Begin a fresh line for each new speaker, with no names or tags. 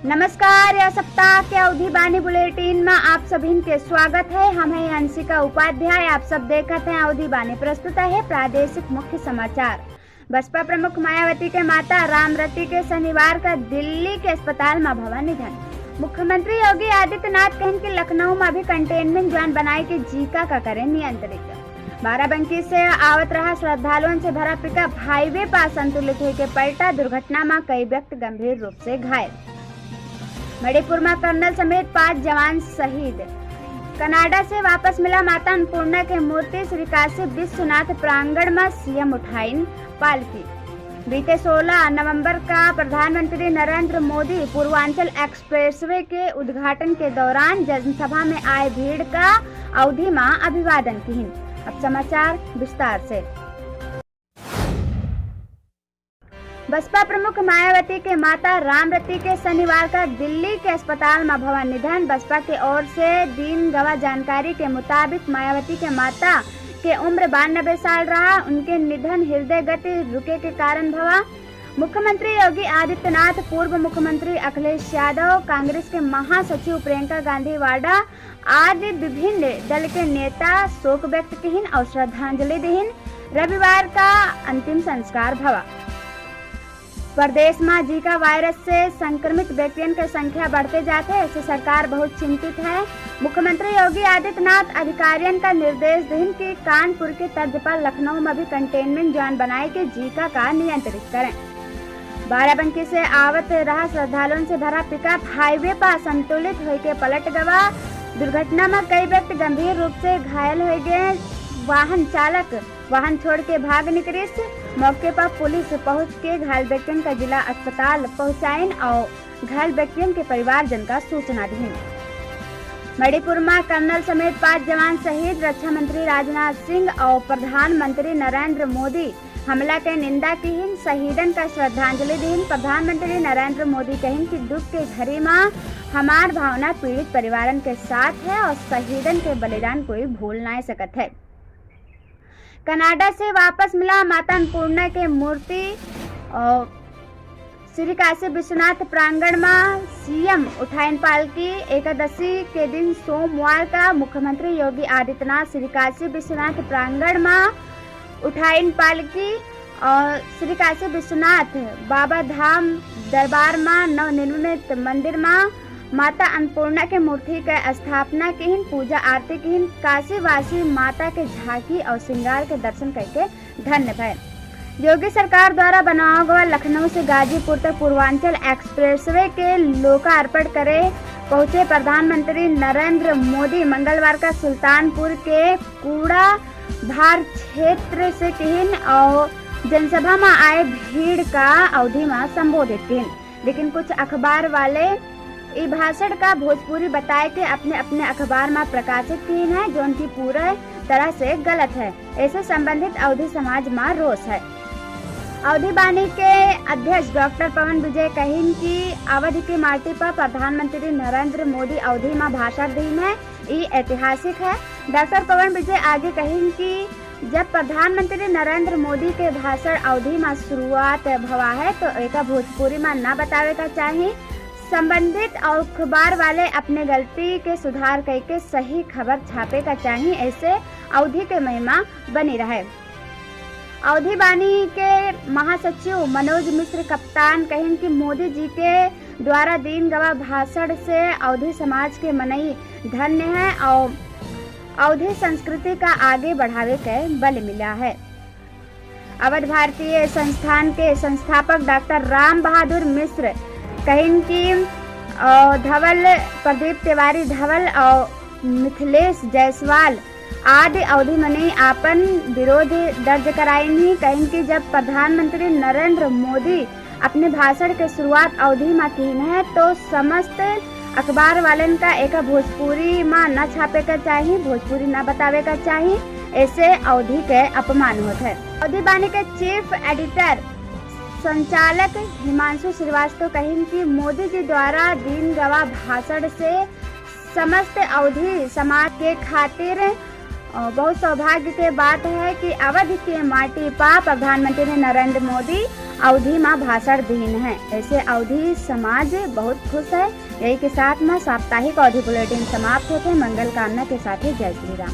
नमस्कार, यह सप्ताह के अवधि बानी बुलेटिन में आप सभी के स्वागत है। हम हैं हंसिका उपाध्याय। आप सब देखते हैं अवधि बानी। प्रस्तुत है प्रादेशिक मुख्य समाचार। बसपा प्रमुख मायावती के माता रामरती के शनिवार का दिल्ली के अस्पताल में भवा निधन। मुख्यमंत्री योगी आदित्यनाथ कहन कि लखनऊ में भी कंटेनमेंट जोन बनाए के जीका का करें नियंत्रित। बाराबंकी से आवत रहा श्रद्धालुओं से भरा पिकअप हाईवे पर असंतुलित होकर पलटा। दुर्घटना में कई व्यक्ति गंभीर रूप से घायल। मणिपुर में कर्नल समेत 5 जवान शहीद। कनाडा से वापस मिला माता अन्नपूर्णा के मूर्ति। श्री काशी विश्वनाथ प्रांगण में सीएम उठाइन पालकी। बीते 16 नवंबर का प्रधानमंत्री नरेंद्र मोदी पूर्वांचल एक्सप्रेसवे के उद्घाटन के दौरान जनसभा में आए भीड़ का अवधि में अभिवादन की। अब समाचार विस्तार से। बसपा प्रमुख मायावती के माता रामरती के शनिवार का दिल्ली के अस्पताल में भवा निधन। बसपा की ओर से दिन गवा जानकारी के मुताबिक मायावती के माता के उम्र 92 साल रहा। उनके निधन हृदय गति रुके के कारण भवा। मुख्यमंत्री योगी आदित्यनाथ, पूर्व मुख्यमंत्री अखिलेश यादव, कांग्रेस के महासचिव प्रियंका गांधी वाड्रा आदि विभिन्न दल के नेता शोक व्यक्त किहिन और श्रद्धांजलि दिहिन। रविवार का अंतिम संस्कार भवा। प्रदेश में जीका वायरस से संक्रमित व्यक्तियों की संख्या बढ़ते जाते है, इससे सरकार बहुत चिंतित है। मुख्यमंत्री योगी आदित्यनाथ अधिकारियों का निर्देश दिन कि कानपुर के तर्ज पर लखनऊ में भी कंटेनमेंट जोन बनाए के जीका का नियंत्रित करें। बाराबंकी से आवत रहा श्रद्धालुओं से भरा पिकअप हाईवे पर असंतुलित होकर पलट गवा। दुर्घटना में कई व्यक्ति गंभीर रूप से घायल हो गए। वाहन चालक वाहन छोड़ के भाग निकले। मौके पर पुलिस पहुंच के घायल व्यक्तियों का जिला अस्पताल पहुंचाइन और घायल व्यक्तियों के परिवारजन का सूचना दी। मणिपुर में कर्नल समेत 5 जवान शहीद। रक्षा मंत्री राजनाथ सिंह और प्रधानमंत्री नरेंद्र मोदी हमला के निंदा की। शहीदन का श्रद्धांजलि दी। प्रधानमंत्री नरेंद्र मोदी कहिन कि दुख के घड़ी में हमार भावना पीड़ित परिवारन के साथ है और शहीदन के बलिदान कोई भूल ना सकत है। कनाडा से वापस मिला माता अन्नपूर्णा के मूर्ति और श्री काशी विश्वनाथ प्रांगण में सीएम उठाइन पालकी। एकादशी के दिन सोमवार का मुख्यमंत्री योगी आदित्यनाथ श्री काशी विश्वनाथ प्रांगण में उठाइन पालकी और श्री काशी विश्वनाथ बाबा धाम दरबार में नवनिर्मित मंदिर में माता अन्नपूर्णा के मूर्ति के स्थापना की। पूजा आरती की। काशीवासी माता के झांकी और श्रृंगार के दर्शन करके धन्य भय। योगी सरकार द्वारा बनाया गया लखनऊ से गाजीपुर तक पूर्वांचल एक्सप्रेसवे के लोकार्पण करे पहुंचे प्रधानमंत्री नरेंद्र मोदी मंगलवार का सुल्तानपुर के कूड़ा भार क्षेत्र से किहिन और जनसभा में आए भीड़ का अवधि में संबोधित किहिन। लेकिन कुछ अखबार वाले ई भाषण का भोजपुरी बताए के अपने अपने अखबार में प्रकाशित की है, जो उनकी पूरी तरह से गलत है। ऐसे संबंधित अवधि समाज में रोष है। अवधि बानी के अध्यक्ष डॉक्टर पवन विजय कहिन कि अवधि की माटी पर प्रधानमंत्री नरेंद्र मोदी अवधि में भाषण दी है, ये ऐतिहासिक है। डॉक्टर पवन विजय आगे कहिन कि जब प्रधानमंत्री नरेंद्र मोदी के भाषण अवधि में शुरुआत भवा है तो एक भोजपुरी में न बतावे का चाहिए। संबंधित और अखबार वाले अपने गलती के सुधार करके सही खबर छापे का चाहिए। ऐसे अवधि के महिमा बनी रहे। अवधि बानी के महासचिव मनोज मिश्र कप्तान कहिन कि मोदी जी के द्वारा दीन गवा भाषण से अवधि समाज के मनई धन्य है और अवधि संस्कृति का आगे बढ़ावे के बल मिला है। अवध भारतीय संस्थान के संस्थापक डॉक्टर राम बहादुर मिश्र कहिन कि धवल प्रदीप तिवारी धवल और मिथिलेश जायसवाल आदि अवधि मने आपन विरोध दर्ज कराइन ही। कहिन कि जब प्रधानमंत्री नरेंद्र मोदी अपने भाषण के शुरुआत अवधि में की है तो समस्त अखबार वालन का एक भोजपुरी में न छापे का चाहिए, भोजपुरी न बतावे का चाहिए। ऐसे अवधि के अपमान होते है। अवधि बानी के चीफ एडिटर संचालक हिमांशु श्रीवास्तव कहिन कि मोदी जी द्वारा दीन गवा भाषण से समस्त अवधि समाज के खातिर बहुत सौभाग्य के बात है कि अवध के माटी पर प्रधानमंत्री नरेंद्र मोदी अवधि में भाषण दीन है। ऐसे अवधि समाज बहुत खुश है। यही के साथ में साप्ताहिक अवधि बुलेटिन समाप्त होते। मंगल कामना के साथ ही जय श्री राम।